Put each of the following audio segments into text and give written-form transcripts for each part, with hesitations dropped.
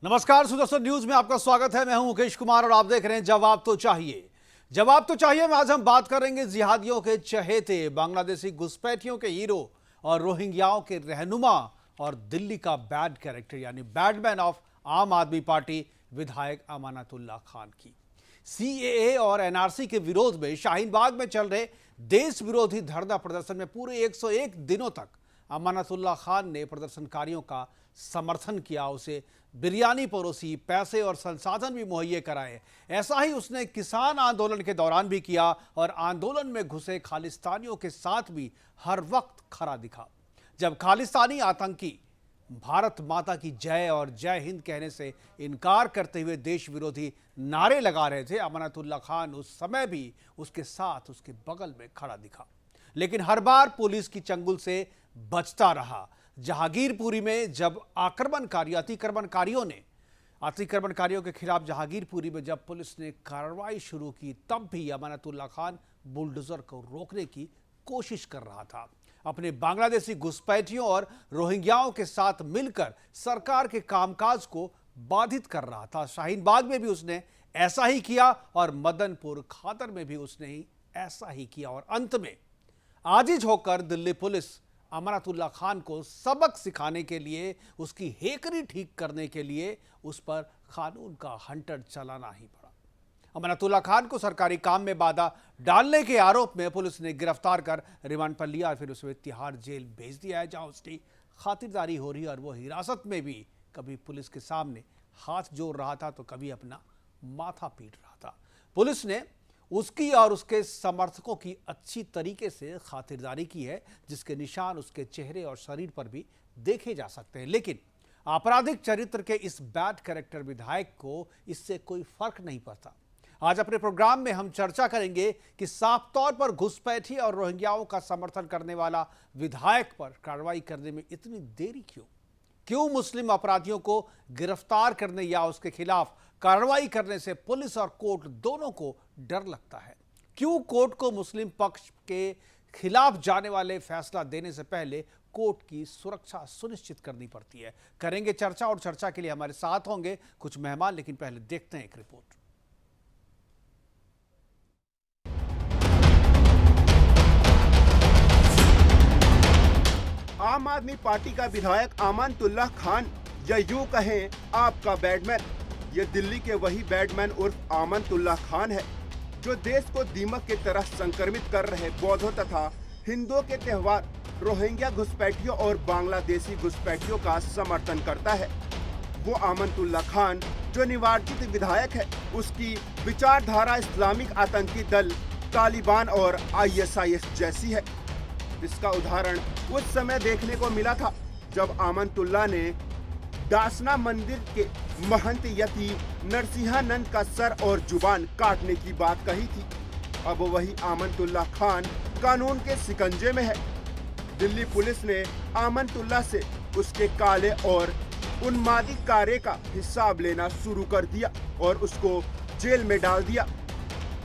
नमस्कार सुदर्शन न्यूज में आपका स्वागत है। मैं हूं मुकेश कुमार और आप देख रहे हैं जवाब तो चाहिए। जवाब तो चाहिए में आज हम बात करेंगे जिहादियों के चहेते, बांग्लादेशी घुसपैठियों के हीरो और रोहिंग्याओं के रहनुमा और दिल्ली का बैड कैरेक्टर यानी बैडमैन ऑफ आम आदमी पार्टी विधायक अमानतुल्लाह खान की। सीएए और एनआरसी के विरोध में शाहीन बाग में चल रहे देश विरोधी धरना प्रदर्शन में पूरे 101 दिनों तक अमानतुल्लाह खान ने प्रदर्शनकारियों का समर्थन किया, उसे बिरयानी परोसी, पैसे और संसाधन भी मुहैया कराए। ऐसा ही उसने किसान आंदोलन के दौरान भी किया और आंदोलन में घुसे खालिस्तानियों के साथ भी हर वक्त खड़ा दिखा। जब खालिस्तानी आतंकी भारत माता की जय और जय हिंद कहने से इनकार करते हुए देश विरोधी नारे लगा रहे थे, अमानतुल्लाह खान उस समय भी उसके साथ, उसके बगल में खड़ा दिखा, लेकिन हर बार पुलिस की चंगुल से बचता रहा। जहांगीरपुरी में जब अतिक्रमणकारियों के खिलाफ जहांगीरपुरी में जब पुलिस ने कार्रवाई शुरू की, तब भी अमानतुल्लाह खान बुलडोजर को रोकने की कोशिश कर रहा था। अपने बांग्लादेशी घुसपैठियों और रोहिंग्याओं के साथ मिलकर सरकार के कामकाज को बाधित कर रहा था। शाहीन बाग में भी उसने ऐसा ही किया और मदनपुर खातर में भी उसने ही ऐसा ही किया। और अंत में आजिज होकर दिल्ली पुलिस अमानतुल्लाह खान को सबक सिखाने के लिए, उसकी हेकरी ठीक करने के लिए उस पर कानून का हंटर चलाना ही पड़ा। अमानतुल्लाह खान को सरकारी काम में बाधा डालने के आरोप में पुलिस ने गिरफ्तार कर रिमांड पर लिया और फिर उसे तिहाड़ जेल भेज दिया है, जहां उसकी खातिरदारी हो रही है और वो हिरासत में भी कभी पुलिस के सामने हाथ जोड़ रहा था तो कभी अपना माथा पीट रहा था। पुलिस ने उसकी और उसके समर्थकों की अच्छी तरीके से खातिरदारी की है, जिसके निशान उसके चेहरे और शरीर पर भी देखे जा सकते हैं। लेकिन आपराधिक चरित्र के इस बैड कैरेक्टर विधायक को इससे कोई फर्क नहीं पड़ता। आज अपने प्रोग्राम में हम चर्चा करेंगे कि साफ तौर पर घुसपैठी और रोहिंग्याओं का समर्थन करने वाला विधायक पर कार्रवाई करने में इतनी देरी क्यों मुस्लिम अपराधियों को गिरफ्तार करने या उसके खिलाफ कार्रवाई करने से पुलिस और कोर्ट दोनों को डर लगता है। क्यों कोर्ट को मुस्लिम पक्ष के खिलाफ जाने वाले फैसला देने से पहले कोर्ट की सुरक्षा सुनिश्चित करनी पड़ती है। करेंगे चर्चा और चर्चा के लिए हमारे साथ होंगे कुछ मेहमान, लेकिन पहले देखते हैं एक रिपोर्ट। आम आदमी पार्टी का विधायक अमानतुल्लाह खान, या यूं कहें आपका बैडमैन, ये दिल्ली के वही बैडमैन उर्फ अमानतुल्लाह खान है जो देश को दीमक की तरह संक्रमित कर रहे बौद्धों तथा हिंदुओं के त्योहार रोहिंग्या घुसपैठियों और बांग्लादेशी घुसपैठियों का समर्थन करता है। वो अमानतुल्लाह खान जो निर्वाचित विधायक है, उसकी विचारधारा इस्लामिक आतंकी दल तालिबान और ISIS जैसी है। इसका उदाहरण उस समय देखने को मिला था जब अमानतुल्लाह ने दासना मंदिर के महंत यति नरसिंहानंद का सर और जुबान काटने की बात कही थी। अब वही अमानतुल्लाह खान कानून के शिकंजे में है। दिल्ली पुलिस ने अमानतुल्लाह से उसके काले और उन्मादी कार्य का हिसाब लेना शुरू कर दिया और उसको जेल में डाल दिया।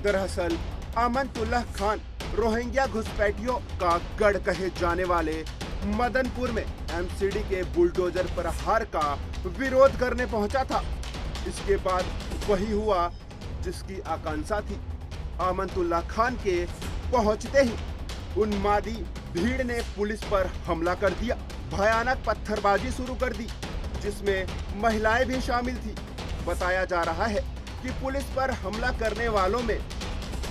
दरअसल अमानतुल्लाह खान रोहिंग्या घुसपैठियों का गढ़ कहे जाने वाले मदनपुर में MCD के बुलडोजर प्रहार का विरोध करने पहुंचा था। इसके बाद वही हुआ जिसकी आकांक्षा थी। अमानतुल्लाह खान के पहुंचते ही उन्मादी भीड़ ने पुलिस पर हमला कर दिया। भयानक पत्थरबाजी शुरू कर दी, जिसमें महिलाएं भी शामिल थी। बताया जा रहा है कि पुलिस पर हमला करने वालों में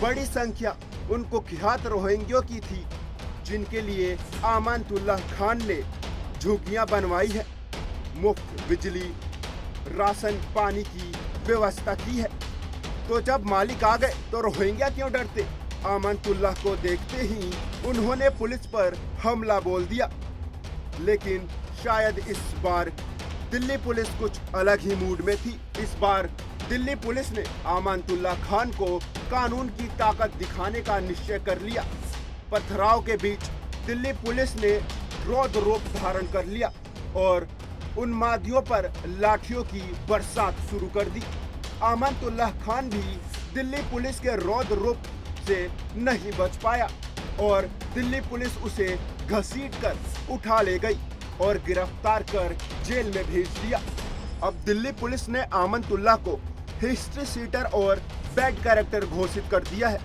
बड़ी संख्या उन कुख्यात रोहिंग्यों की थी जिनके लिए अमानतुल्लाह खान ने झुग्गियां बनवाई है, मुफ्त बिजली, राशन पानी की व्यवस्था की है। तो जब मालिक आ गए तो रोहिंग्या क्यों डरते? अमानतुल्लाह को देखते ही उन्होंने पुलिस पर हमला बोल दिया। लेकिन शायद इस बार दिल्ली पुलिस कुछ अलग ही मूड में थी। इस बार दिल्ली पुलिस ने अमानतुल्लाह खान को कानून की ताकत दिखाने का निश्चय कर लिया। पथराव के बीच दिल्ली पुलिस ने रौद्र रूप धारण कर लिया और उन्मादियों पर लाठियों की बरसात शुरू कर दी। अमानतुल्लाह खान भी दिल्ली पुलिस के रौद्र रूप से नहीं बच पाया और दिल्ली पुलिस उसे घसीटकर उठा ले गई और गिरफ्तार कर जेल में भेज दिया। अब दिल्ली पुलिस ने आमनतुल्लाह को हिस्ट्री सीटर और बैड कैरेक्टर घोषित कर दिया है,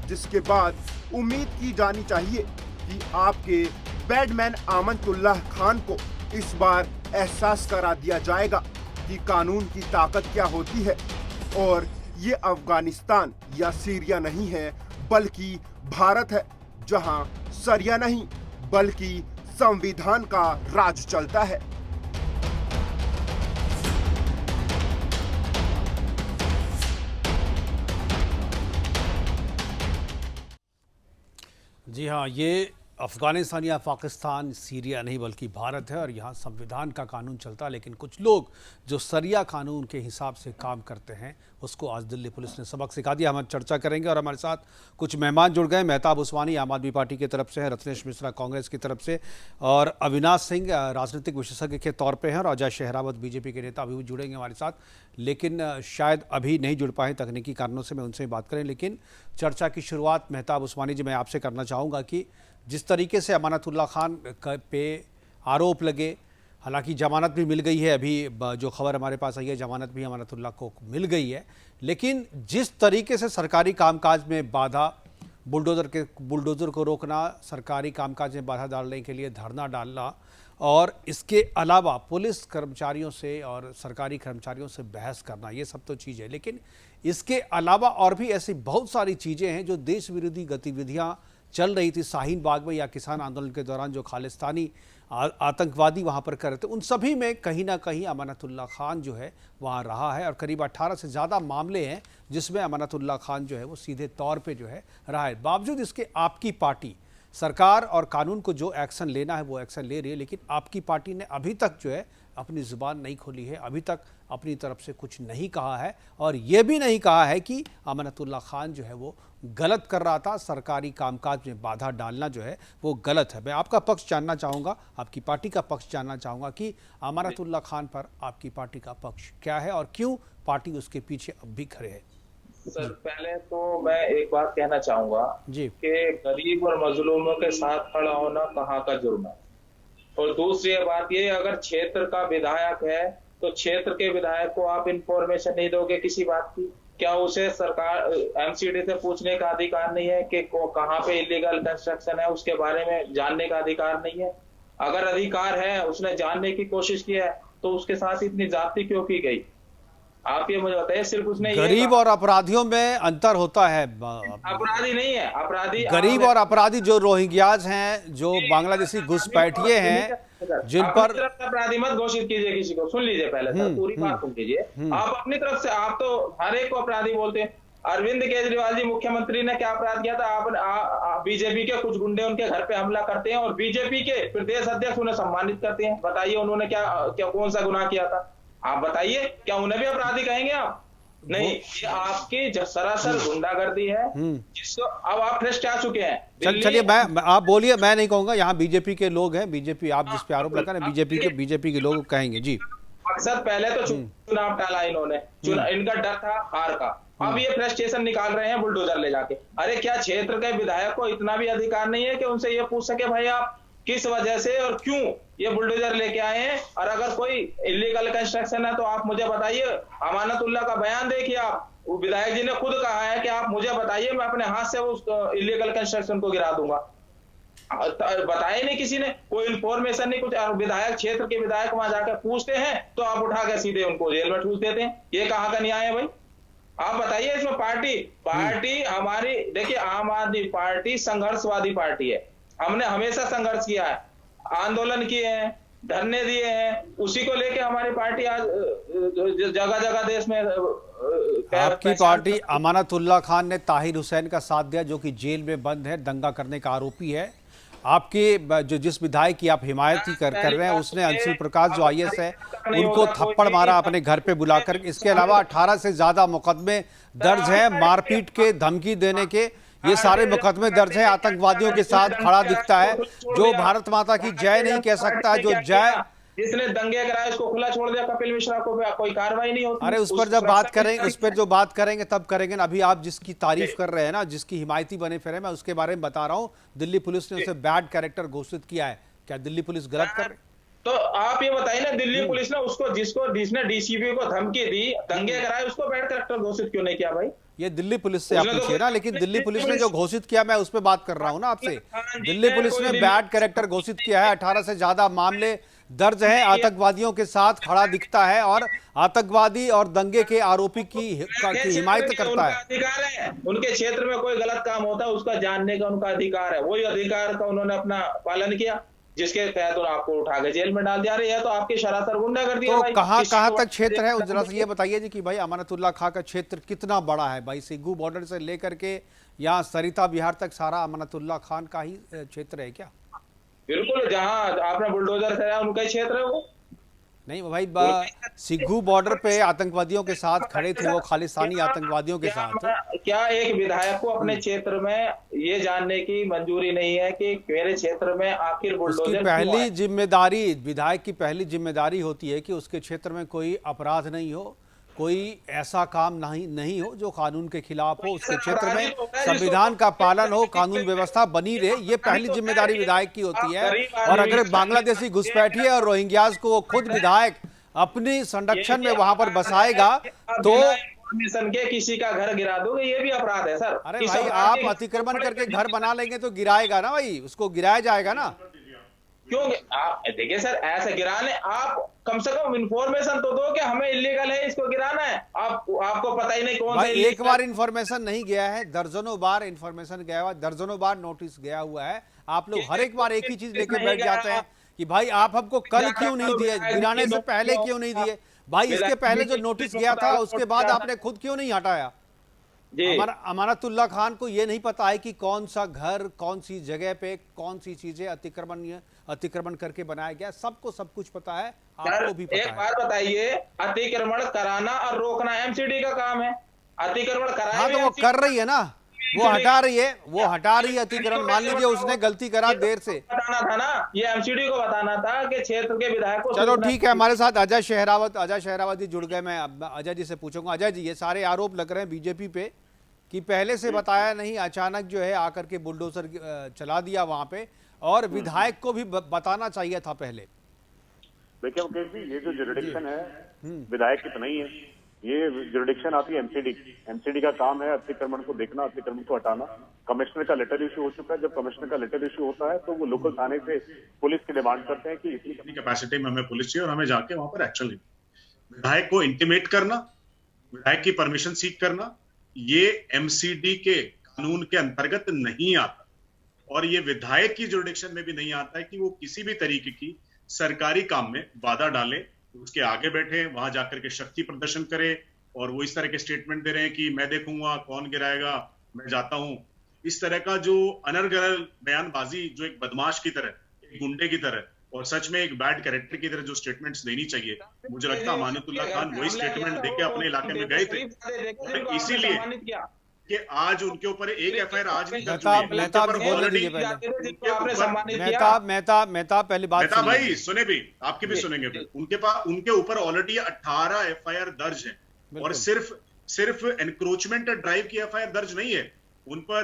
जिसके बाद उम्मीद की जानी चाहिए कि आपके बैडमैन आमनतुल्लाह खान को इस बार एहसास करा दिया जाएगा कि कानून की ताकत क्या होती है और ये अफगानिस्तान या सीरिया नहीं है बल्कि भारत है, जहां सरिया नहीं बल्कि संविधान का राज चलता है। जी हाँ, ये अफ़गानिस्तान या पाकिस्तान, सीरिया नहीं बल्कि भारत है और यहाँ संविधान का कानून चलता है। लेकिन कुछ लोग जो सरिया कानून के हिसाब से काम करते हैं उसको आज दिल्ली पुलिस ने सबक सिखा दिया। हम चर्चा करेंगे और हमारे साथ कुछ मेहमान जुड़ गए। मेहताब उस्मानी आम आदमी पार्टी की तरफ से हैं, रत्नेश मिश्रा कांग्रेस की तरफ से और अविनाश सिंह राजनीतिक विशेषज्ञ के तौर पर हैं और अजय शेहरावत बीजेपी के नेता अभी भी जुड़ेंगे हमारे साथ, लेकिन शायद अभी नहीं जुड़ पाए तकनीकी कारणों से। मैं उनसे बात करें, लेकिन चर्चा की शुरुआत मेहताब उस्मानी जी मैं आपसे करना चाहूँगा कि जिस तरीके से अमानतुल्लाह खान पे आरोप लगे, हालांकि जमानत भी मिल गई है, अभी जो खबर हमारे पास आई है जमानत भी अमानतुल्लाह को मिल गई है, लेकिन जिस तरीके से सरकारी कामकाज में बाधा, बुलडोज़र को रोकना, सरकारी कामकाज में बाधा डालने के लिए धरना डालना और इसके अलावा पुलिस कर्मचारियों से और सरकारी कर्मचारियों से बहस करना, ये सब तो चीज़ है। लेकिन इसके अलावा और भी ऐसी बहुत सारी चीज़ें हैं जो देश विरोधी गतिविधियाँ चल रही थी शाहीन बाग में या किसान आंदोलन के दौरान जो खालिस्तानी आतंकवादी वहां पर कर रहे थे, उन सभी में कहीं ना कहीं अमानतुल्लाह खान जो है वहां रहा है और करीब 18 से ज़्यादा मामले हैं जिसमें अमानतुल्लाह खान जो है वो सीधे तौर पे जो है रहा है। बावजूद इसके आपकी पार्टी सरकार और कानून को जो एक्शन लेना है वो एक्शन ले रही है, लेकिन आपकी पार्टी ने अभी तक जो है अपनी ज़ुबान नहीं खोली है, अभी तक अपनी तरफ से कुछ नहीं कहा है और ये भी नहीं कहा है कि अमानतुल्लाह खान जो है वो गलत कर रहा था, सरकारी कामकाज में बाधा डालना जो है वो गलत है। मैं आपका पक्ष जानना चाहूँगा, आपकी पार्टी का पक्ष जानना चाहूँगा कि अमानतुल्लाह खान पर आपकी पार्टी का पक्ष क्या है और क्यों पार्टी उसके पीछे अब भी खड़े है। सर, पहले तो मैं एक बात कहना चाहूंगा जी कि गरीब और मजलूमों के साथ खड़ा होना कहाँ का जुर्म है। और दूसरी बात ये, अगर क्षेत्र का विधायक है तो क्षेत्र के विधायक को आप इंफॉर्मेशन नहीं दोगे किसी बात की? क्या उसे सरकार एमसीडी से पूछने का अधिकार नहीं है कि कहाँ पे इलीगल कंस्ट्रक्शन है, उसके बारे में जानने का अधिकार नहीं है? अगर अधिकार है, उसने जानने की कोशिश की है, तो उसके साथ इतनी ज्यादती क्यों की गई? आप ये मुझे बताइए। सिर्फ उसने गरीब और अपराधियों में अंतर होता है। अपराधी नहीं है, अपराधी गरीब और अपराधी जो रोहिंग्याज हैं, जो बांग्लादेशी घुसपैठिए हैं, जिन पर अपराधी मत घोषित कीजिए किसी को। सुन लीजिए पहले सर, पूरी बात सुन लीजिए। आप अपनी तरफ से, आप तो हर एक को अपराधी बोलते हैं। अरविंद केजरीवाल जी मुख्यमंत्री ने क्या अपराध किया था? आप बीजेपी के कुछ गुंडे उनके घर पे हमला करते हैं और बीजेपी के प्रदेश अध्यक्ष उन्हें सम्मानित करते हैं। बताइए उन्होंने क्या कौन सा गुनाह किया था? आप बताइए, क्या उन्हें भी अपराधी कहेंगे आप? नहीं, ये आपकी सरासर गुंडागर्दी है जिसको अब आप भ्रष्ट आ चुके हैं। चलिए आप बोलिए, मैं नहीं कहूंगा। यहाँ बीजेपी के लोग हैं, बीजेपी आप जिस पे आरोप लगा ना बीजेपी के लोग कहेंगे। जी, मकसद पहले तो चुनाव टाला इन्होंने, इनका डर था हार का। अब ये फ्रस्ट्रेशन निकाल रहे हैं बुलडोजर ले जाके। अरे क्या क्षेत्र के विधायक को इतना भी अधिकार नहीं है कि उनसे ये पूछ सके भाई आप किस वजह से और क्यों ये बुलडोजर लेके आए हैं? और अगर कोई इलीगल कंस्ट्रक्शन है तो आप मुझे बताइए। अमानतुल्लाह का बयान देखिए आप, विधायक जी ने खुद कहा है कि आप मुझे बताइए, मैं अपने हाथ से उस इलीगल कंस्ट्रक्शन को गिरा दूंगा। बताए नहीं किसी ने, कोई इंफॉर्मेशन नहीं, कुछ। विधायक, क्षेत्र के विधायक वहां जाकर पूछते हैं तो आप उठा के सीधे उनको जेल में ठूस देते हैं। ये कहाँ का न्याय है भाई? आप बताइए। इसमें पार्टी हमारी, देखिए आम आदमी पार्टी संघर्षवादी पार्टी है। हमने हमेशा संघर्ष किया है, आंदोलन किए हैं, धरने दिए हैं, उसी को लेके हमारी पार्टी आज जगह जगह देश में। आपकी पार्टी अमानतुल्लाह खान ने ताहिर हुसैन का साथ दिया जो कि जेल में बंद है, दंगा करने का आरोपी है। आपके जिस विधायक की आप हिमायत कर रहे हैं, उसने अंशुल प्रकाश जो आईएएस है उनको थप्पड़ मारा अपने घर पे बुलाकर। इसके अलावा 18 से ज्यादा मुकदमे दर्ज हैं, मारपीट के, धमकी देने के, ये सारे मुकदमे दर्ज हैं। आतंकवादियों के साथ खड़ा दिखता है, जो भारत माता की जय नहीं कह सकता, जो जय, जिसने दंगे कराए उसको खुला छोड़ दिया कपिल मिश्रा को, कोई कार्रवाई नहीं होती। अरे उस पर जब बात करेंगे, उस पर जो बात करेंगे तब करेंगे ना। अभी आप जिसकी तारीफ कर रहे हैं ना, जिसकी हिमायती बने फिरे, मैं उसके बारे में बता रहा हूँ। दिल्ली पुलिस ने उसे बैड कैरेक्टर घोषित किया है। क्या दिल्ली पुलिस गलत कर रही? तो आप ये बताइए ना, दिल्ली पुलिस ने जिसने डीसीपी को धमकी दी, दंगे कराए, उसको बैड कैरेक्टर घोषित क्यों नहीं किया भाई? ये दिल्ली पुलिस से आप पूछिए ना, लेकिन दिल्ली पुलिस ने जो घोषित किया, मैं उस पर बात कर रहा हूं ना आपसे। दिल्ली पुलिस ने बैड कैरेक्टर घोषित किया है, 18 से ज्यादा मामले दर्ज हैं, आतंकवादियों के साथ खड़ा दिखता है और आतंकवादी और दंगे के आरोपी की हिमायत करता है। अधिकार है, उनके क्षेत्र में कोई गलत काम होता है उसका जानने का उनका अधिकार है, वही अधिकार का उन्होंने अपना पालन किया, जिसके तहत आपको उठा के जेल में डाल दिया। रही है तो आपके शरासर गुंडागर्दी है तो भाई। कहां तक क्षेत्र है, जरा से ये बताइए जी कि भाई अमानतुल्लाह खां का क्षेत्र कितना बड़ा है भाई? सिग्गू बॉर्डर से लेकर के यहाँ सरिता बिहार तक सारा अमानतुल्लाह खान का ही क्षेत्र है क्या? बिल्कुल, जहां आपने बुलडोजर कराया उनका ही क्षेत्र है वो। नहीं भाई, सिग्गू बॉर्डर पे आतंकवादियों के साथ खड़े थे, वो खालिस्तानी आतंकवादियों के साथ। क्या एक विधायक को अपने क्षेत्र में ये जानने की मंजूरी नहीं है कि मेरे क्षेत्र में आखिर बुलडोजर उसकी पहली जिम्मेदारी, विधायक की पहली जिम्मेदारी होती है कि उसके क्षेत्र में कोई अपराध नहीं हो, कोई ऐसा काम नहीं हो जो कानून के खिलाफ हो, उसके क्षेत्र में संविधान का पालन हो, कानून व्यवस्था बनी रहे, ये पहली जिम्मेदारी विधायक की होती है। और अगर बांग्लादेशी घुसपैठिए और रोहिंग्यास को खुद विधायक अपनी संरक्षण में वहां पर बसाएगा तो के किसी का घर गिरा दोगे, ये भी अपराध है सर। अरे भाई, आप अतिक्रमण करके घर बना लेंगे तो गिराएगा ना भाई, उसको गिराया जाएगा ना। क्यों? आप देखिए सर, ऐसे गिराने, आप कम से कम इन्फॉर्मेशन तो दो कि हमें इलीगल है, इसको गिराना है। आपको पता ही नहीं कौन भाई, एक बार इन्फॉर्मेशन नहीं गया है, दर्जनों बार इन्फॉर्मेशन गया हुआ, दर्जनों बार नोटिस गया हुआ है। आप लोग हर एक बार एक ही चीज लेके बैठ जाते हैं कि भाई आप हमको कल क्यों नहीं दिए, गिराने से पहले क्यों नहीं दिए? भाई, इसके पहले जो नोटिस गया था उसके बाद आपने खुद क्यों नहीं हटाया? अमानतुल्लाह खान को ये नहीं पता है कि कौन सा घर, कौन सी जगह पे कौन सी चीजें अतिक्रमण करके बनाया गया, सबको सब कुछ पता है, आपको भी पता है। एक बात बताइए, अतिक्रमण कराना और रोकना एमसीडी का काम है। अतिक्रमण कराया, हाँ तो वो कर रही है ना, वो हटा रही है अतिक्रमण। मान लीजिए उसने गलती करा देर से, बताना था ना, ये एमसीडी को बताना था कि क्षेत्र के विधायक को। चलो ठीक है, हमारे साथ अजय शेहरावत जी जुड़ गए। मैं अजय जी से पूछूंगा। अजय जी, ये सारे आरोप लग रहे हैं बीजेपी पे कि पहले से बताया नहीं, अचानक जो है आकर के बुलडोजर चला दिया वहां पे, और विधायक को भी बताना चाहिए था पहले। देखिए मुकेश जी, ये जो जुरिडिक्शन है विधायक की तो नहीं है, ये जुरिडिक्शन आती है एमसीडी का काम है अतिक्रमण को देखना, अतिक्रमण को हटाना। कमिश्नर का लेटर इश्यू हो चुका है, जब कमिश्नर का लेटर इश्यू होता है तो वो लोकल थाने से पुलिस की डिमांड करते हैं कि इतनी कैपेसिटी में हमें पुलिस चाहिए और हमें जाके वहां पर एक्शन लेना। विधायक को इंटीमेट करना, विधायक की परमिशन सीख करना, ये एमसीडी के कानून के अंतर्गत नहीं आता, और ये विधायक की जुरिडिक्शन में भी नहीं आता है कि वो किसी भी तरीके की सरकारी काम में बाधा डाले, उसके आगे बैठे, वहां जाकर के शक्ति प्रदर्शन करे, और वो इस तरह के स्टेटमेंट दे रहे हैं कि मैं देखूंगा कौन गिराएगा, मैं जाता हूं। इस तरह का जो अनर्गल बयानबाजी, जो एक बदमाश की तरह, एक गुंडे की तरह, और सच में एक बैड कैरेक्टर की तरह जो स्टेटमेंट्स देनी चाहिए, मुझे लगता है अमानतुल्लाह खान वही स्टेटमेंट देके अपने इलाके में गए थे, और इसीलिए कि आज उनके ऊपर एक एफआईआर आज भी दर्ज हुई है। मेहता पहले बात मेहता भाई सुने भी, आपकी भी सुनेंगे फिर। उनके ऊपर ऑलरेडी 18 एफआईआर दर्ज है, और सिर्फ एनक्रोचमेंट ड्राइव की एफआईआर दर्ज नहीं है, उन पर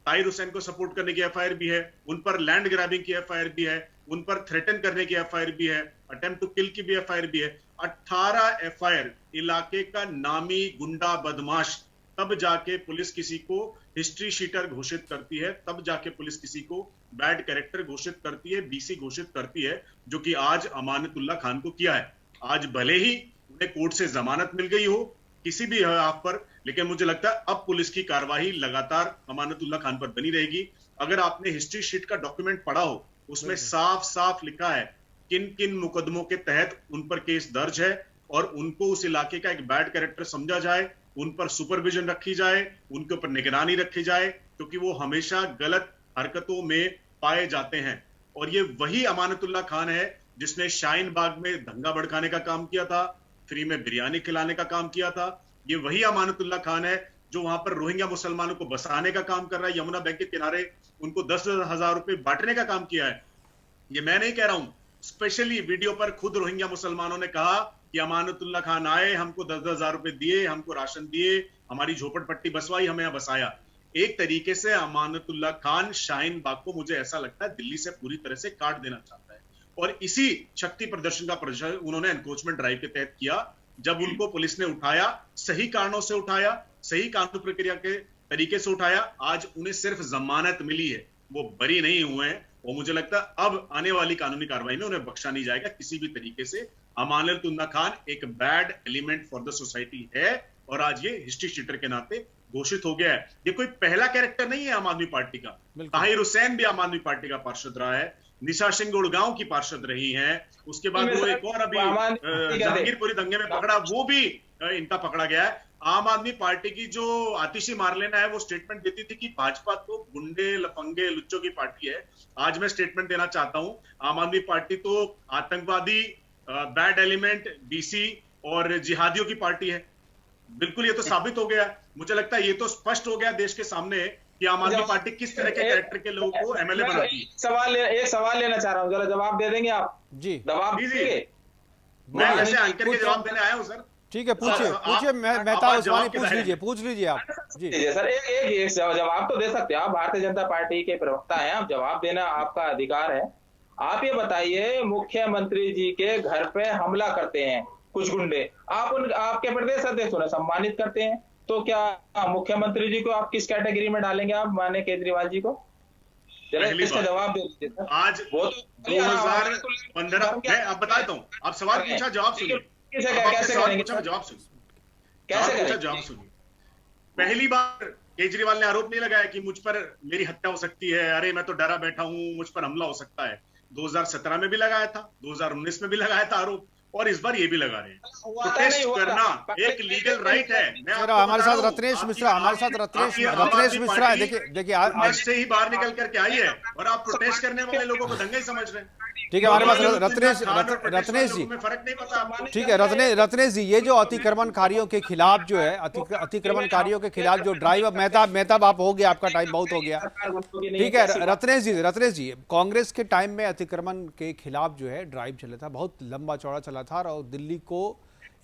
ताहिर हुसैन को सपोर्ट करने की एफआईआर भी है, उन पर लैंड ग्रैबिंग की एफआईआर भी है, उन पर थ्रेटन करने की एफआईआर भी है, अटेम्प्ट टू किल की भी एफआईआर भी है। 18 एफआईआर। इलाके का नामी गुंडा बदमाश, तब जाके पुलिस किसी को हिस्ट्री शीटर घोषित करती है, तब जाके पुलिस किसी को बैड कैरेक्टर घोषित करती है, बीसी घोषित करती है, जो कि आज अमानतुल्लाह खान को किया है। आज भले ही उन्हें कोर्ट से जमानत मिल गई हो किसी भी आप पर, लेकिन मुझे लगता है अब पुलिस की कार्रवाई लगातार अमानतुल्लाह खान पर बनी रहेगी। अगर आपने हिस्ट्री शीट का डॉक्यूमेंट पढ़ा हो, उसमें साफ साफ लिखा है किन किन मुकदमों के तहत उन पर केस दर्ज है, और उनको उस इलाके का एक बैड कैरेक्टर समझा जाए, उन पर सुपरविजन रखी जाए, उनके ऊपर निगरानी रखी जाए, क्योंकि वो हमेशा गलत हरकतों में पाए जाते हैं। और ये वही अमानतुल्लाह खान है जिसने शाहीन बाग में दंगा भड़काने का काम किया था, फ्री में बिरयानी खिलाने का काम किया था। ये वही अमानतुल्लाह खान है जो वहां पर रोहिंग्या मुसलमानों को बसाने का काम कर रहा है, यमुना बैंक के किनारे उनको 10,000 रुपए बांटने का काम किया है। ये मैं नहीं कह रहा हूं, स्पेशली वीडियो पर खुद रोहिंग्या मुसलमानों ने कहा कि अमानतुल्लाह खान आए, हमको 10,000 रुपए दिए, हमको राशन दिए, हमारी झोपड़पट्टी बसवाई, हमें यहाँ बसाया। एक तरीके से अमानतुल्लाह खान शाहीन बाग को, मुझे ऐसा लगता है, दिल्ली से पूरी तरह से काट देना चाहता है। और इसी शक्ति प्रदर्शन का प्रदर्शन उन्होंने एनक्रोचमेंट ड्राइव के तहत किया। जब उनको पुलिस ने उठाया, सही कारणों से उठाया, सही कानूनी प्रक्रिया के तरीके से उठाया, आज उन्हें सिर्फ जमानत मिली है, वो बरी नहीं हुए हैं। और मुझे लगता है अब आने वाली कानूनी कार्रवाई में उन्हें बख्शा नहीं जाएगा किसी भी तरीके से। अमानुल्लाह खान एक bad element for the society है और आज ये हिस्ट्री शीटर के नाते घोषित हो गया है। ये कोई पहला कैरेक्टर नहीं है आम आदमी पार्टी का। ताहिर हुसैन भी आम आदमी पार्टी का पार्षद रहा है, निशा सिंह गुड़गांव की पार्षद रही हैं, उसके बाद वो एक और अभी जहांगीरपुरी दंगे में पकड़ा, वो भी इनका पकड़ा गया है। आम आदमी पार्टी की जो आतिशी मारलेना है वो स्टेटमेंट देती थी कि भाजपा तो गुंडे लफंगे लुच्चों की पार्टी है। आज मैं स्टेटमेंट देना चाहता हूं, आम आदमी पार्टी तो आतंकवादी, बैड एलिमेंट, बीसी और जिहादियों की पार्टी है। बिल्कुल ये तो साबित हो गया। मुझे लगता है ये तो स्पष्ट हो गया देश के सामने कि आम आदमी पार्टी किस तरह के कैरेक्टर के लोगों को एमएलए बनाती है। एक सवाल लेना चाह रहा हूँ, जरा जवाब दे देंगे आप? जी जवाब दीजिए। मैं वैसे एंकर के जवाब देने आया हूँ सर। ठीक है, पूछिए मेहता उस्मानी, पूछ लीजिए आप। जी सर, एक जवाब तो दे सकते हैं आप, भारतीय जनता पार्टी के प्रवक्ता हैं, आप जवाब देना आपका अधिकार है। आप ये बताइए, मुख्यमंत्री जी के घर पे हमला करते हैं कुछ गुंडे, आप आपके प्रदेश अध्यक्ष उन्हें सम्मानित करते हैं, तो क्या मुख्यमंत्री जी को आप किस कैटेगरी में डालेंगे? आप माने केजरीवाल जी को? इसका जवाब दे दीजिए सर। आज वो तो 2015 मैं अब बताता हूँ, आप सवाल पूछा जवाब सुनिए, कैसे करेंगे जवाब सुनिए, कैसे जवाब सुनिए। पहली बार केजरीवाल ने आरोप नहीं लगाया कि मुझ पर मेरी हत्या हो सकती है, अरे मैं तो डरा बैठा हूं, मुझ पर हमला हो सकता है। 2017 में भी लगाया था, 2019 में भी लगाया था आरोप, और इस बार ये भी लगा रहे हैं। प्रोटेस्ट करना एक लीगल राइट है। हमारे साथ रत्नेश मिश्रा, रत्नेश मिश्रा, देखिए आज से ही बाहर निकल करके आई है और आप प्रोटेस्ट करने वाले लोगों को दंगा ही समझ रहे हैं। ठीक है, हमारे पास रत्नेश जी, फर्क नहीं पता। ठीक है रत्नेश जी, ये जो अतिक्रमणकारियों के खिलाफ जो है, अतिक्रमणकारियों के खिलाफ जो ड्राइव, मेहताब आप हो गया, आपका टाइम बहुत हो गया। ठीक है रत्नेश जी, कांग्रेस के टाइम में अतिक्रमण के खिलाफ जो है ड्राइव चला था, बहुत लंबा चौड़ा चला था और दिल्ली को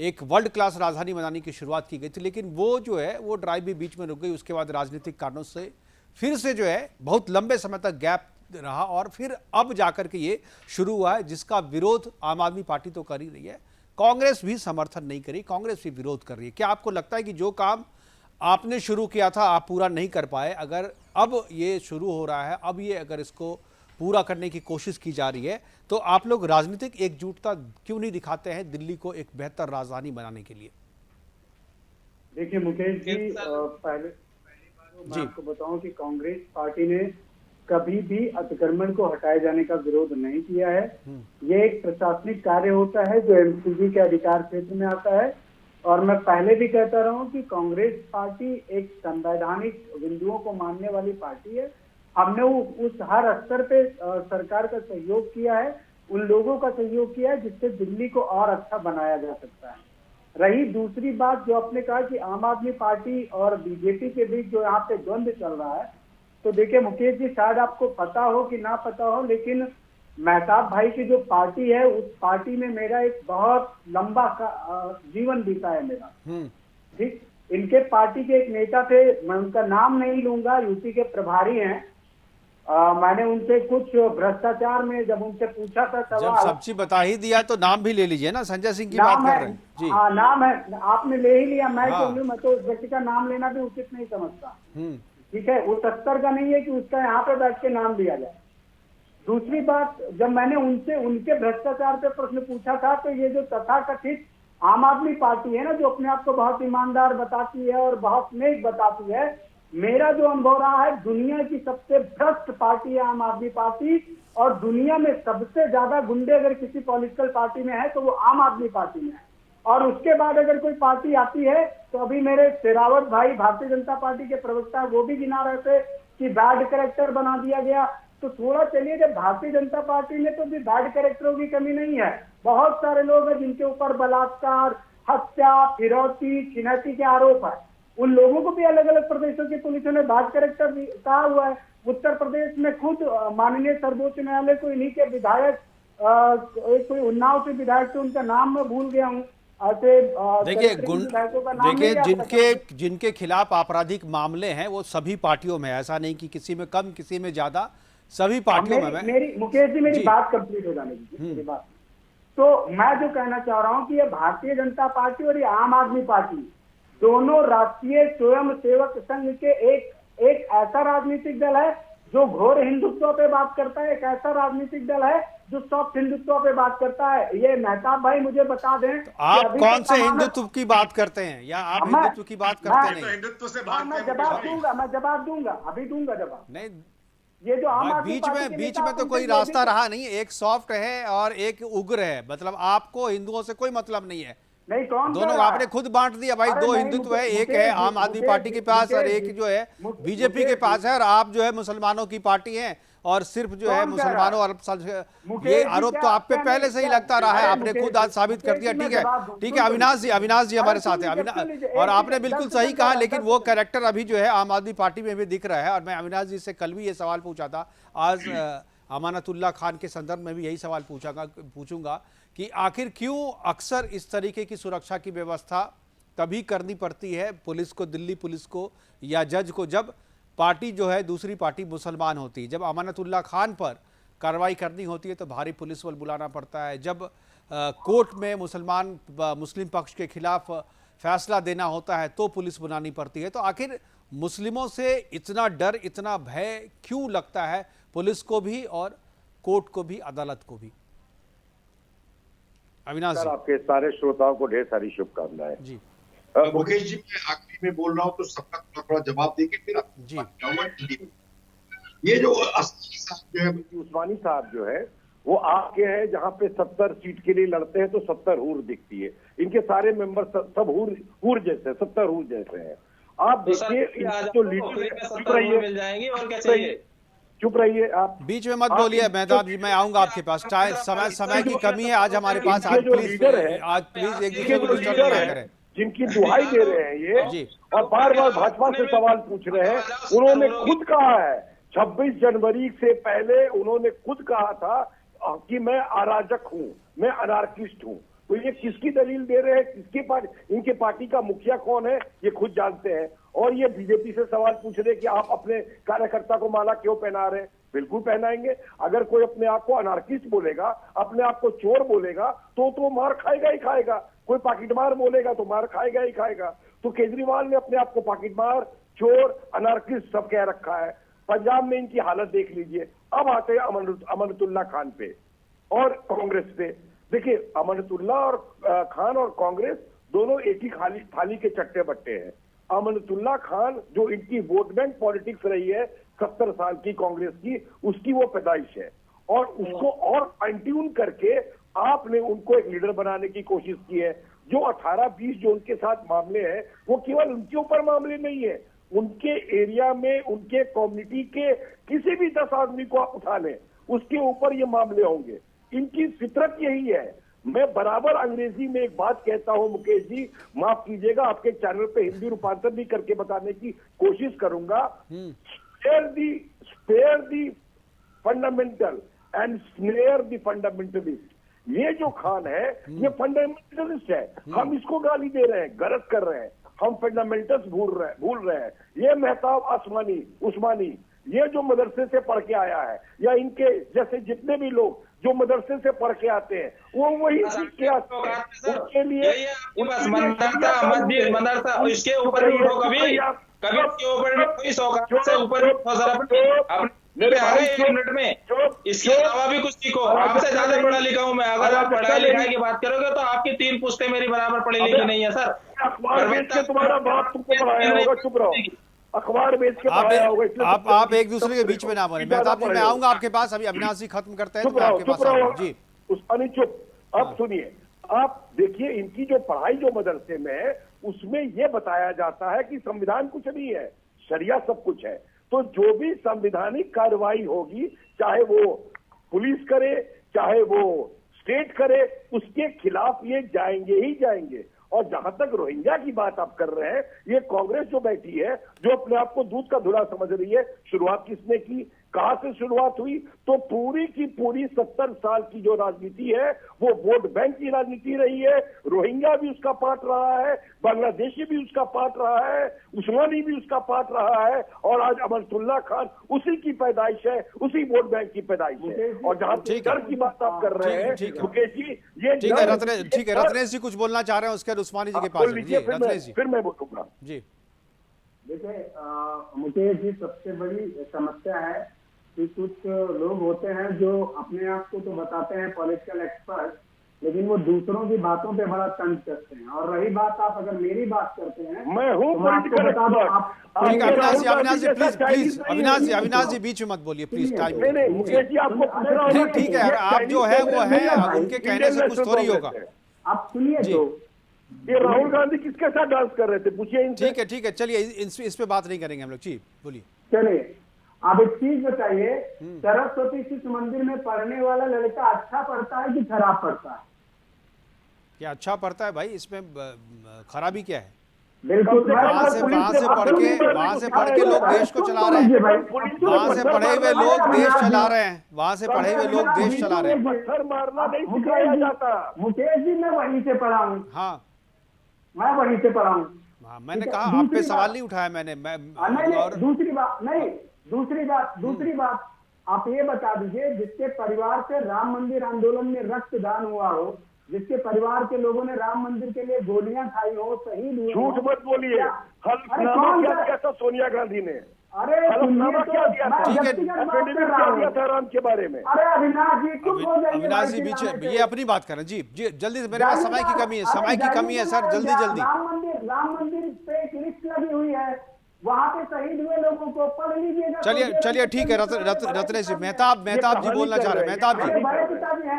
एक वर्ल्ड क्लास राजधानी बनाने की शुरुआत की गई थी, लेकिन वो जो है वो ड्राइव भी बीच में रुक गई। उसके बाद राजनीतिक कारणों से फिर से जो है बहुत लंबे समय तक गैप रहा और फिर अब जाकर के ये शुरू हुआ है, जिसका विरोध आम आदमी पार्टी तो कर ही रही है, कांग्रेस भी समर्थन नहीं करी, कांग्रेस भी विरोध कर रही है। क्या आपको लगता है कि जो काम आपने शुरू किया था आप पूरा नहीं कर पाए, अगर अब ये शुरू हो रहा है, अब ये अगर इसको पूरा करने की कोशिश की जा रही है, तो आप लोग राजनीतिक एकजुटता क्यों नहीं दिखाते हैं दिल्ली को एक बेहतर राजधानी बनाने के लिए? देखिए मुकेश जी, पहले मैं आपको बताऊं कि कांग्रेस पार्टी ने कभी भी अतिक्रमण को हटाए जाने का विरोध नहीं किया है। ये एक प्रशासनिक कार्य होता है जो एमसीडी के अधिकार क्षेत्र में आता है, और मैं पहले भी कहता रहा हूं कि कांग्रेस पार्टी एक संवैधानिक बिंदुओं को मानने वाली पार्टी है। हमने उस हर स्तर पे सरकार का सहयोग किया है, उन लोगों का सहयोग किया है जिससे दिल्ली को और अच्छा बनाया जा सकता है। रही दूसरी बात जो आपने कहा कि आम आदमी पार्टी और बीजेपी के बीच जो यहाँ पे द्वंद्व चल रहा है, तो देखिए मुकेश जी, शायद आपको पता हो कि ना पता हो, लेकिन मेहताब भाई की जो पार्टी है उस पार्टी में मेरा एक बहुत लंबा जीवन बीता है मेरा। ठीक, इनके पार्टी के एक नेता थे, मैं उनका नाम नहीं लूंगा, यूपी के प्रभारी हैं। मैंने उनसे कुछ भ्रष्टाचार में जब उनसे पूछा था सवाल, जब सब चीज बता ही दिया तो नाम भी ले लीजिए ना, संजय सिंह की बात कर रहे हैं जी। हाँ नाम है, आपने ले ही लिया, मैं मैं तो व्यक्ति का नाम लेना भी उचित नहीं समझता। ठीक है, उस स्तर का नहीं है कि उसका यहाँ पे बैठ के नाम लिया जाए। दूसरी बात, जब मैंने उनसे उनके भ्रष्टाचार पे प्रश्न पूछा था, तो ये जो तथाकथित आम आदमी पार्टी है ना, जो अपने आप को बहुत ईमानदार बताती है और बहुत नेक बताती है, मेरा जो अनुभव रहा है, दुनिया की सबसे भ्रष्ट पार्टी है आम आदमी पार्टी, और दुनिया में सबसे ज्यादा गुंडे अगर किसी पॉलिटिकल पार्टी में है तो वो आम आदमी पार्टी में है। और उसके बाद अगर कोई पार्टी आती है तो अभी मेरे शेरावत भाई भारतीय जनता पार्टी के प्रवक्ता वो भी गिना रहे थे कि बैड कैरेक्टर बना दिया गया, तो थोड़ा चलिए, जब भारतीय जनता पार्टी में तो भी बैड कैरेक्टरों की कमी नहीं है, बहुत सारे लोग हैं जिनके ऊपर बलात्कार, हत्या, फिरौती, छिनैती के आरोप है, उन लोगों को भी अलग अलग प्रदेशों की पुलिसों ने बैड कैरेक्टर कहा हुआ है। उत्तर प्रदेश में खुद माननीय सर्वोच्च न्यायालय को इन्हीं के विधायक, कोई उन्नाव के विधायक थे, उनका नाम मैं भूल गया हूँ, देखिए जिनके खिलाफ आपराधिक मामले हैं वो सभी पार्टियों में, ऐसा नहीं कि किसी में कम किसी में ज्यादा, सभी पार्टियों में मेरी मुकेश जी मेरी जी। बात कंप्लीट हो जाने दीजिए मेरी बात। तो मैं जो कहना चाह रहा हूं कि ये भारतीय जनता पार्टी और ये आम आदमी पार्टी दोनों राष्ट्रीय स्वयं सेवक संघ के एक ऐसा राजनीतिक दल है जो घोर हिंदुत्व पे बात करता है, एक ऐसा राजनीतिक दल है जो सॉफ्ट हिंदुत्व पे बात करता है। ये मेहताब भाई मुझे बता दें कि आप अभी कौन तक से अमानत- हिंदुत्व की बात करते हैं या आप मैं- हिंदुत्व की बात करते मैं- तो नहीं? हिंदुत्व से हाँ, भागते मैं हैं जवाब मुकेश भाई। दूंगा, मैं जवाब दूंगा, अभी दूंगा जवाब। नहीं ये जो आम भाई, आदमी बीच पार्टी में के बीच नेता में तो उनसे कोई ये रास्ता भी- रहा नहीं। एक सॉफ्ट है और एक उग्र है, मतलब आपको हिंदुओं से कोई मतलब नहीं है। नहीं, कौन कह दोनों रहा आपने है? खुद बांट दिया भाई। अरे दो नहीं, हिंदुत्व है, एक मुकेश है जी, आम आदमी मुकेश पार्टी जी, के पास और मुकेश एक जी, जो है बीजेपी के मुकेश पास जी। है, और आप जो है मुसलमानों की पार्टी हैं और सिर्फ जो है कौन कह रहा है? मुसलमानों और मुकेश ये जी, आरोप तो क्या- आप पे क्या पहले नहीं- से ही क्या- लगता रहा है। अरे आपने मुकेश खुद आज जी, साबित कर मुकेश दिया। जी, मैं ठीक है, जवाब दूं, ठीक सुन है। लो। अविनाश जी हमारे अरे साथ है। सुन लीजिए, और एक आपने सेकंड, बिल्कुल 10 सही सेकंड कहा, का लेकिन 10 वो सेकंड। कैरेक्टर अभी जो है आम आदमी पार्टी में भी दिख रहा है। और मैं अविनाश जी से कल भी ये सवाल पूछा था, आज अमानतुल्लाह खान के संदर्भ में भी यही सवाल पूछूंगा कि आखिर क्यों अक्सर इस तरीके की सुरक्षा की व्यवस्था तभी करनी पड़ती है पुलिस को, दिल्ली पुलिस को या जज को, जब पार्टी जो है दूसरी पार्टी मुसलमान होती है। जब अमानतुल्लाह खान पर कार्रवाई करनी होती है तो भारी पुलिस बल बुलाना पड़ता है। जब कोर्ट में मुस्लिम पक्ष के खिलाफ फैसला देना होता है तो पुलिस बुलानी पड़ती है। तो आखिर मुस्लिमों से इतना डर, इतना भय क्यों लगता है पुलिस को भी और कोर्ट को भी, अदालत को भी? अविनाश सर, जी। आपके सारे श्रोताओं को ढेर सारी शुभकामनाएं। जी मुकेश जी, मैं आखिरी में बोल रहा हूँ तो सबका थोड़ा जवाब देके फिर जी। ये जो अस्सी साहब जो है, उस्मानी साहब जो है वो आपके हैं जहां पे 70 सीट के लिए लड़ते हैं तो 70 हूर दिखती है। इनके सारे मेंबर सब हूर जैसे 70 हूर जैसे हैं। आप तो सर, देखिए आ इनकी जाओ, जो लीडर फ्री है, में चुप 70 रहिए, मिल जाएंगी और क्या चुप रहिए, चाहिए? चुप रहिए आप। बीच में मत आप बोलिए इनके मेहताब जी, मैं आऊंगा आपके पास। चाहे समय की कमी है आज हमारे पास। इनके आज जो प्लीज लीडर है, आज प्लीज एक इनके दूसरे जो को डिस्टर्ब लीडर ना है, करें। जिनकी दुहाई दे रहे हैं ये जी। और बार बार भाजपा से सवाल पूछ रहे हैं, उन्होंने खुद कहा है 26 जनवरी से पहले उन्होंने खुद कहा था कि मैं अराजक हूं, मैं अनार्किस्ट हूं। तो ये किसकी दलील दे रहे हैं? किसकी पार्टी, इनके पार्टी का मुखिया कौन है ये खुद जानते हैं। और ये बीजेपी से सवाल पूछ रहे कि आप अपने कार्यकर्ता को माला क्यों पहना रहे हैं? बिल्कुल पहनाएंगे। अगर कोई अपने आप को अनार्किस्ट बोलेगा, अपने आप को चोर बोलेगा तो मार खाएगा ही खाएगा। कोई पाकिटमार बोलेगा तो मार खाएगा ही खाएगा। तो केजरीवाल ने अपने आप को पाकिटमार, चोर, अनार्किस्ट सब कह रखा है। पंजाब में इनकी हालत देख लीजिए। अब आते हैं अमानतुल्लाह खान पे और कांग्रेस पे। देखिए, अमानतुल्लाह और खान और कांग्रेस दोनों एक ही थाली के चट्टे बट्टे हैं। अमानतुल्लाह खान जो इनकी वोट बैंक पॉलिटिक्स रही है 70 साल की कांग्रेस की, उसकी वो पैदाइश है और उसको और फाइन ट्यून करके आपने उनको एक लीडर बनाने की कोशिश की है। जो 18-20 जो उनके साथ मामले हैं वो केवल उनके ऊपर मामले नहीं है, उनके एरिया में, उनके कम्युनिटी के किसी भी 10 आदमी को आप उठा लें उसके ऊपर ये मामले होंगे। इनकी फितरत यही है। मैं बराबर अंग्रेजी में एक बात कहता हूं मुकेश जी, माफ कीजिएगा, आपके चैनल पे हिंदी रूपांतर भी करके बताने की कोशिश करूंगा। Spare the fundamental and snare the fundamentalist. ये जो खान है ये फंडामेंटलिस्ट है। हम इसको गाली दे रहे हैं, गलत कर रहे हैं, हम फंडामेंटल्स भूल रहे हैं। ये मेहताब उस्मानी ये जो मदरसे से पढ़ के आया है, या इनके जैसे जितने भी लोग जो मदरसे से पढ़ के आते हैं वो वही सीख के आते हैं। उनके लिए मदरसा इसके ऊपर भी उठो, कभी इसके ऊपर कोई सौगात से ऊपर मेरे आ गए 1 मिनट में। इसके अलावा भी कुछ सीखो। आपसे ज्यादा पढ़ा लिखा हूं मैं। अगर आप पढ़ाई लिखाई की बात करोगे तो आपकी 3 पुश्तें मेरी बराबर पढ़ी लिखी नहीं है सर। अखबार बेच के तुम्हारा बाप तुमको पढ़ाया होगा, चुप रहो। अखबार बेच के पढ़ाया होगा, इसलिए आप एक दूसरे के बीच में ना बोले। मेहताब जी, मैं आऊंगा आपके पास। अभी अविनाश जी खत्म करते हैं तो मैं आपके पास आऊंगा। जी उस्मानी चुप। अब सुनिए, आप देखिए इनकी जो पढ़ाई जो मदरसे में है उसमें यह बताया जाता है कि संविधान कुछ नहीं है, शरिया सब कुछ है। तो जो भी संवैधानिक कार्रवाई होगी, चाहे वो पुलिस करे चाहे वो स्टेट करे, उसके खिलाफ ये जाएंगे ही जाएंगे। और जहां तक रोहिंग्या की बात आप कर रहे हैं, ये कांग्रेस जो बैठी है, जो अपने आप को दूध का धुला समझ रही है, शुरुआत किसने की? कहां से शुरुआत हुई? तो पूरी की पूरी 70 साल की जो राजनीति है वो वोट बैंक की राजनीति रही है। रोहिंग्या भी उसका पार्ट रहा है, बांग्लादेशी भी उसका पार्ट रहा है, उस्मानी भी उसका पार्ट रहा है, और आज अमनतुल्लाह खान उसी की पैदाइश है, उसी वोट बैंक की पैदाइश है। और जहां डर की बात आप कर रहे हैं मुकेश जी, ये ठीक है रत्नेश जी कुछ बोलना चाह रहे हैं, उसके बाद उस्मानी जी के पास रत्नेश जी फिर मैं बोलूंगा जी। देखिए मुकेश जी, सबसे बड़ी समस्या है कि कुछ लोग होते हैं जो अपने आप को तो बताते हैं पॉलिटिकल एक्सपर्ट, लेकिन वो दूसरों की बातों पे बड़ा तंज करते हैं। और रही बात, आप अगर मेरी बात करते हैं, मैं हूँ तो मैं आपको बता दूं, ठीक है अविनाश जी बीच में मत बोलिए प्लीज, टाइम नहीं मुकेश जी आपको पूछना होगा। ठीक है, आप जो है वो है, उनके कहने से कुछ थोड़ी होगा। आप सुनिए तो, ये राहुल गांधी किसके साथ डांस कर रहे थे, पूछिए इनसे। ठीक है चलिए इस पे बात नहीं करेंगे हम लोग। जी बोलिए। चलिए आप एक चीज बताइए, सरस्वती शिशु मंदिर में पढ़ने वाला लड़का अच्छा पढ़ता है कि खराब पढ़ता है? क्या अच्छा पढ़ता है भाई, इसमें खराबी क्या है? बिल्कुल, वहां से पढ़ के लोग देश को चला रहे हैं, वहां से पढ़े हुए लोग देश चला रहे हैं, वहां से पढ़े हुए लोग देश चला रहे हैं। पत्थर मारना नहीं सिखाया जाता। मुकेश जी, मैं वहीं से पढ़ा हूँ। हाँ मैं वहीं से पढ़ा हूँ। हाँ, मैंने कहा आप पे सवाल नहीं उठाया मैंने। दूसरी बात आप ये बता दीजिए, जिसके परिवार से राम मंदिर आंदोलन में रक्तदान हुआ हो, जिसके परिवार के लोगों ने राम मंदिर के लिए गोलियां खाई हो, शहीद हुए, झूठ मत बोलिए। हल्फनामा क्या दिया था सोनिया गांधी ने? अरे हल्फनामा क्या दिया था? एफिडेविट क्या दिया था राम के बारे में? अरे अविनाश जी बीच ये अपनी बात करें जी जल्दी से, मेरे पास समय की कमी है सर, जल्दी। राम मंदिर पे एक लिस्ट लगी हुई है, वहाँ पे शहीद हुए लोगों को पढ़ लीजिएगा। चलिए ठीक है रत्नेश जी। मेहताब जी बोलना चाह रहे हैं।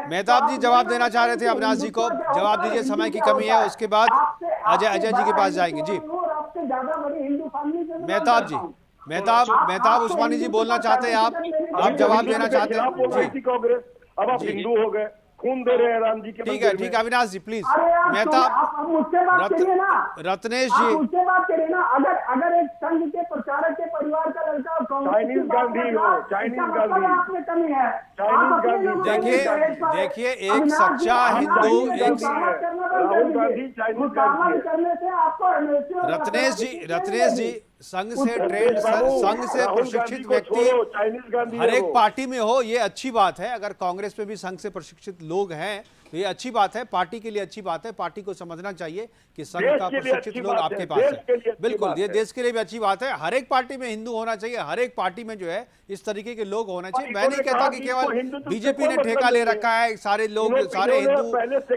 मेहताब जी जवाब देना चाह रहे थे अविनाश जी को, जवाब दीजिए, समय की कमी है। उसके बाद अजय जी के पास जाएंगे। जी मेहताब उस्मानी जी बोलना चाहते हैं, आप जवाब देना चाहते हैं जी। कांग्रेस अब आप हिंदू हो गए, खून दे रहे हैं राम जी के। ठीक है अविनाश जी प्लीज। मेहताब, मुझसे बात करिए ना, रत्नेश जी मुझसे बात करिए ना। अगर एक संघ के प्रचारक के परिवार का लड़का चाइनीज गांधी हो, चाइनीज गांधी, आपने कमी है। चाइनीज गांधी। देखिए एक सच्चा हिंदू, राहुल गांधी चाइनीज गांधी करने से आपको रत्नेश जी संघ से प्रशिक्षित व्यक्ति हर एक पार्टी में हो, ये अच्छी बात है। अगर कांग्रेस में भी संघ से प्रशिक्षित लोग हैं तो ये अच्छी बात है, पार्टी के लिए अच्छी बात है। पार्टी को समझना चाहिए कि संघ का प्रशिक्षित लोग आपके पास है। बिल्कुल, ये देश के लिए भी अच्छी बात है। हर एक पार्टी में हिंदू होना चाहिए, हर एक पार्टी में जो है इस तरीके के लोग होना चाहिए। मैं नहीं कहता कि केवल बीजेपी ने ठेका ले रखा है, सारे हिंदू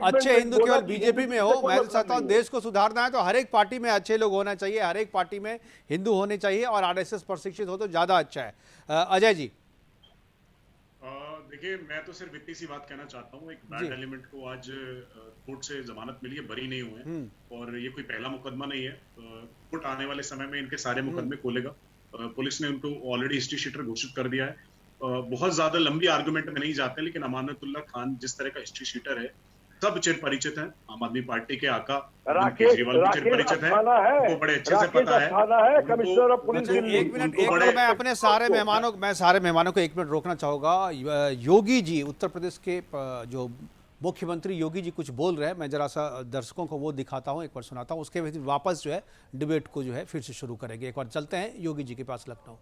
अच्छे हिंदू केवल बीजेपी में हो। मैं तो चाहता हूँ देश को सुधारना है तो हर एक पार्टी में अच्छे लोग होना चाहिए, हर एक पार्टी में हिंदू होने चाहिए, और आरएसएस प्रशिक्षित हो तो ज्यादा अच्छा है। अजय जी। देखिए, मैं तो सिर्फ इतनी सी बात कहना चाहता हूँ, एक बैड एलिमेंट को आज कोर्ट से जमानत मिली है, बरी नहीं हुए, और ये कोई पहला मुकदमा नहीं है। कोर्ट आने वाले समय में इनके सारे मुकदमे खोलेगा। पुलिस ने उनको ऑलरेडी हिस्ट्री शीटर घोषित कर दिया है। बहुत ज्यादा लंबी आर्गुमेंट में नहीं जाते, लेकिन अमानतुल्लाह खान जिस तरह का हिस्ट्री शीटर है, सब चिर परिचित हैं। आम आदमी पार्टी के आका केजरीवाल भी चिर परिचित हैं, उनको बड़े अच्छे से पता है। Commissioner of police. एक मिनट मैं अपने सारे मेहमानों को एक मिनट रोकना चाहूंगा। योगी जी, उत्तर प्रदेश के जो मुख्यमंत्री योगी जी कुछ बोल रहे हैं, मैं जरा सा दर्शकों को वो दिखाता हूँ, एक बार सुनाता हूँ, उसके बाद वापस जो है डिबेट को जो है फिर से शुरू करेंगे। एक बार चलते हैं योगी जी के पास लखनऊ।